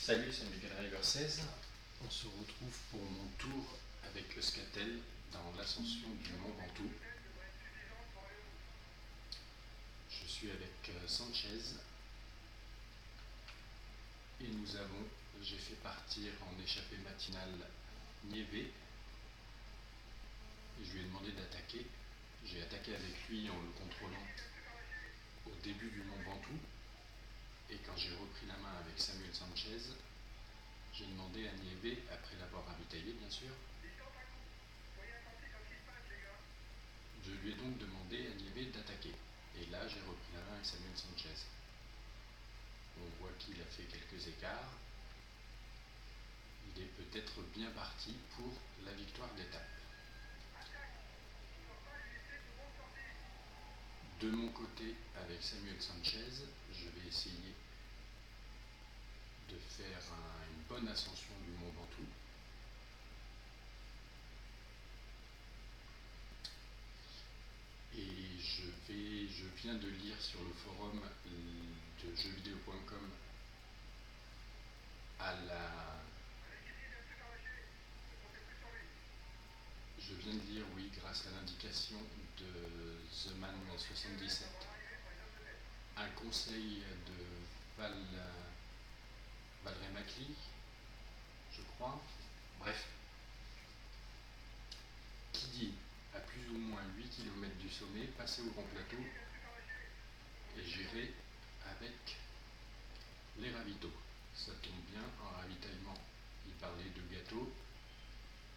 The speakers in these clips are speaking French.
Salut, c'est Mega Driver 16. On se retrouve pour mon tour avec le Scatel dans l'ascension du Mont Ventoux. Je suis avec Sanchez et j'ai fait partir en échappée matinale Nieve et je lui ai demandé d'attaquer. J'ai attaqué avec lui en le contrôlant au début du Mont Ventoux et quand j'ai repris la main avec Samuel Sanchez, j'ai demandé à Nieve, après l'avoir ravitaillé bien sûr, je lui ai donc demandé à Nieve d'attaquer. Et là, j'ai repris la main avec Samuel Sanchez. On voit qu'il a fait quelques écarts. Il est peut-être bien parti pour la victoire d'étape. De mon côté, avec Samuel Sanchez, je vais essayer de faire une bonne ascension du Mont Ventoux. Et je viens de lire sur le forum de jeuxvideo.com je viens de lire, oui, grâce à l'indication de TheMan77, un conseil de Valerie Macli, je crois, bref, qui dit à plus ou moins 8 km du sommet, passer au grand plateau et gérer avec les ravitaux. Ça tombe bien, en ravitaillement, il parlait de gâteaux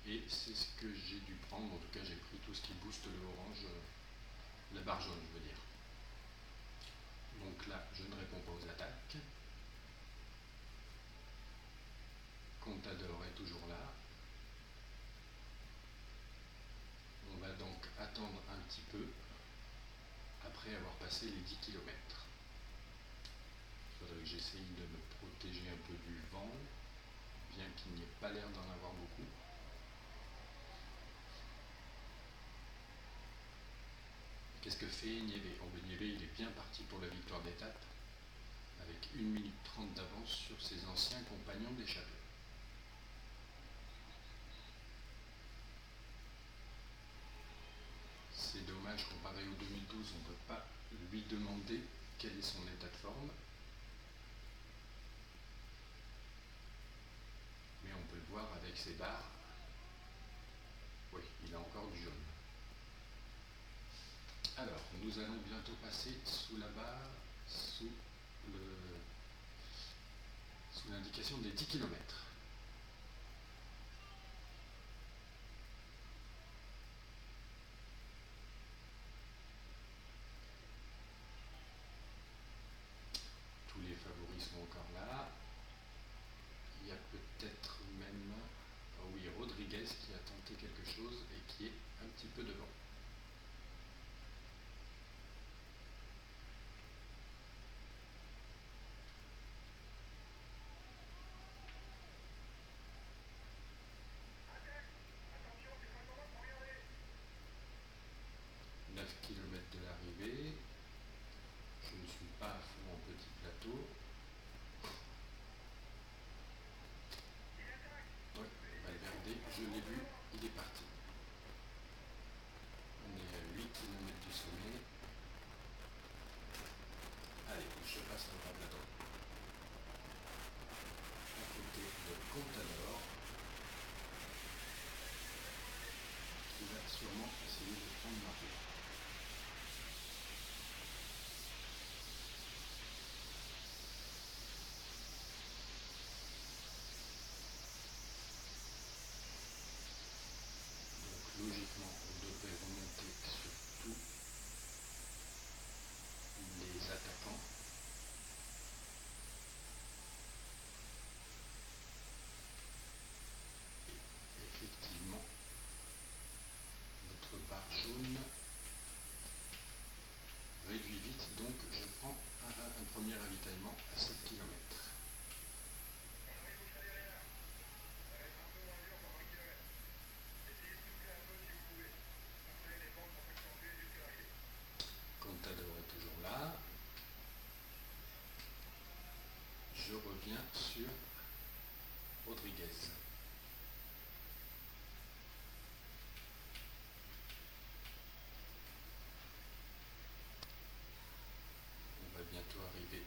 et c'est ce que j'ai dû prendre. En tout cas, j'ai pris tout ce qui booste le orange, la barre jaune, je veux dire. Donc là, je ne réponds pas aux attaques. Contador est toujours là. On va donc attendre un petit peu après avoir passé les 10 km. Il faudrait que j'essaye de me protéger un peu du vent, bien qu'il n'y ait pas l'air d'en avoir beaucoup. Qu'est-ce que fait Nieve? Nieve, il est bien parti pour la victoire d'étape, avec 1 minute 30 d'avance sur ses anciens compagnons d'échappée. C'est dommage, comparé au 2012, on ne peut pas lui demander quel est son état de forme. Mais on peut le voir avec ses barres. Oui, il a encore du jaune. Alors, nous allons bientôt passer sous la barre, sous l'indication des 10 km. Tous les favoris sont encore là. Il y a peut-être même, oui, Rodriguez qui a tenté quelque chose et qui est un petit peu devant. De l'arrivée, je ne suis pas à fond en petit plateau. Oui, Valverde, je l'ai vu, il est parti. On est à 8 km du sommet. Allez, je passe le grand plateau. À côté de Contador, qui va sûrement essayer de prendre ma roue. Logiquement, on devrait remonter sur tous les attaquants. Et effectivement, notre barre jaune réduit vite, donc je prends un premier ravitaillement à 7 km. Contador est toujours là. Je reviens sur Rodriguez. On va bientôt arriver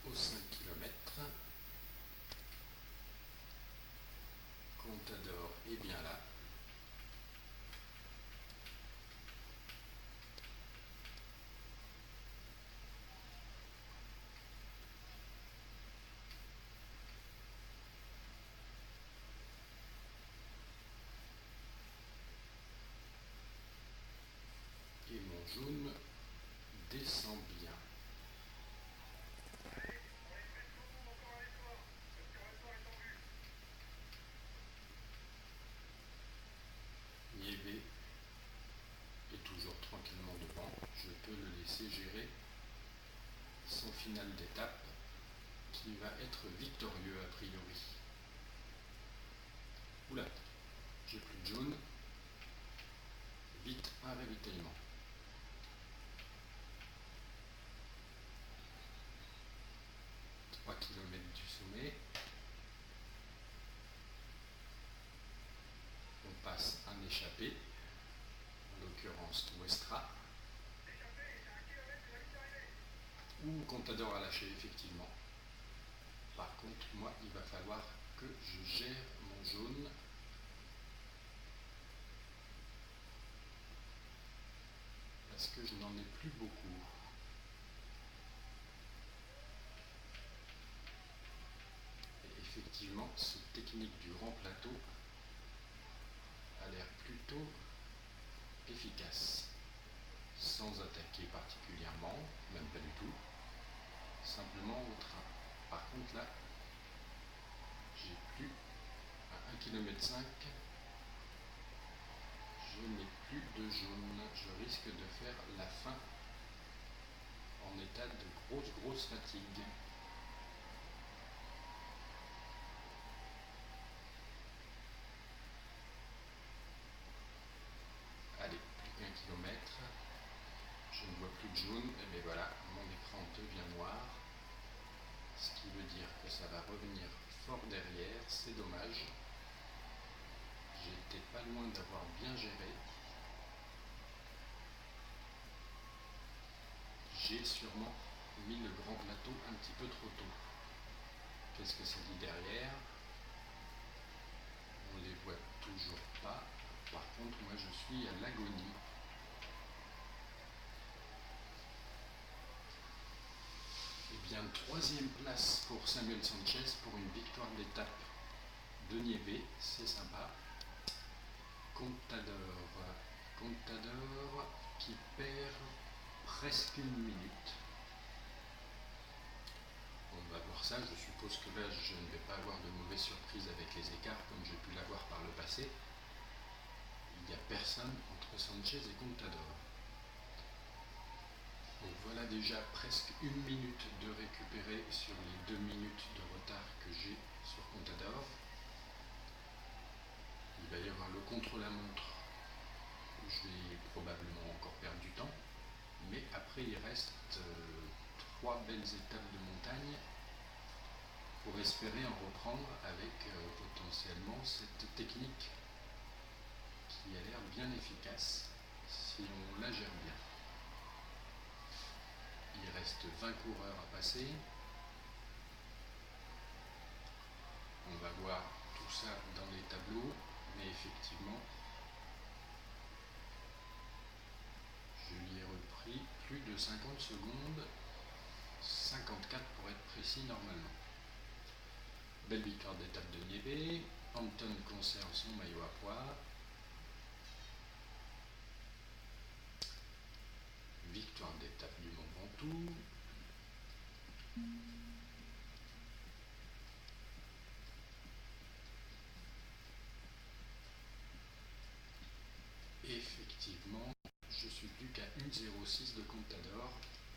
aux 5 km. Contador est bien là. Et mon jaune descend bien. Niébé est toujours tranquillement devant. Je peux le laisser gérer son final d'étape qui va être victorieux a priori. Oula, j'ai plus de jaune. Vite, un ravitaillement. Kilomètres du sommet. On passe un échappé, en l'occurrence Westra. Ou Contador a lâché effectivement. Par contre, moi, il va falloir que je gère mon jaune. Parce que je n'en ai plus beaucoup. Et effectivement, cette technique du grand plateau a l'air plutôt efficace. Sans attaquer particulièrement, même pas du tout. Simplement au train. Par contre là, j'ai plus à 1,5 km. Je n'ai plus de jaune. Je risque de faire la fin en état de grosse fatigue. Allez, plus qu'un kilomètre. Je ne vois plus de jaune. Et bien voilà, mon écran devient noir. Ce qui veut dire que ça va revenir fort derrière. C'est dommage. J'étais pas loin d'avoir bien géré. J'ai sûrement mis le grand plateau un petit peu trop tôt. Qu'est-ce que ça dit derrière? On ne les voit toujours pas. Par contre, moi je suis à l'agonie. Eh bien, troisième place pour Samuel Sanchez pour une victoire d'étape de Niébé, c'est sympa. Contador qui perd presque une minute. On va voir ça, je suppose que là je ne vais pas avoir de mauvaises surprises avec les écarts comme j'ai pu l'avoir par le passé. Il n'y a personne entre Sanchez et Contador. Donc voilà déjà presque une minute de récupérer sur les 2 minutes de retard que j'ai sur Contador. Il va y avoir le contre-la-montre où je vais probablement encore perdre du temps. Mais après il reste 3 belles étapes de montagne pour espérer en reprendre avec potentiellement cette technique qui a l'air bien efficace si on la gère bien. Il reste 20 coureurs à passer. On va voir tout ça dans les tableaux, mais effectivement, je lui ai repris plus de 50 secondes, 54 pour être précis normalement. Belle victoire d'étape de Niébé. Anton conserve son maillot à pois. Victoire d'étape du Mont Ventoux. Effectivement, je suis plus qu'à 1,06 de Contador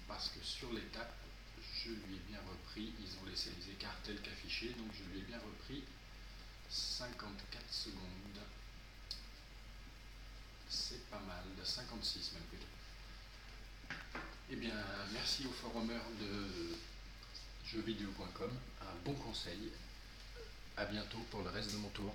parce que sur l'étape, je lui ai bien repris. Ils ont laissé les écarts tels qu'affichés, donc je lui ai bien repris 54 secondes. C'est pas mal, 56 même plutôt. Eh bien, merci au forumeur de jeuxvideo.com, un bon conseil. À bientôt pour le reste de mon tour.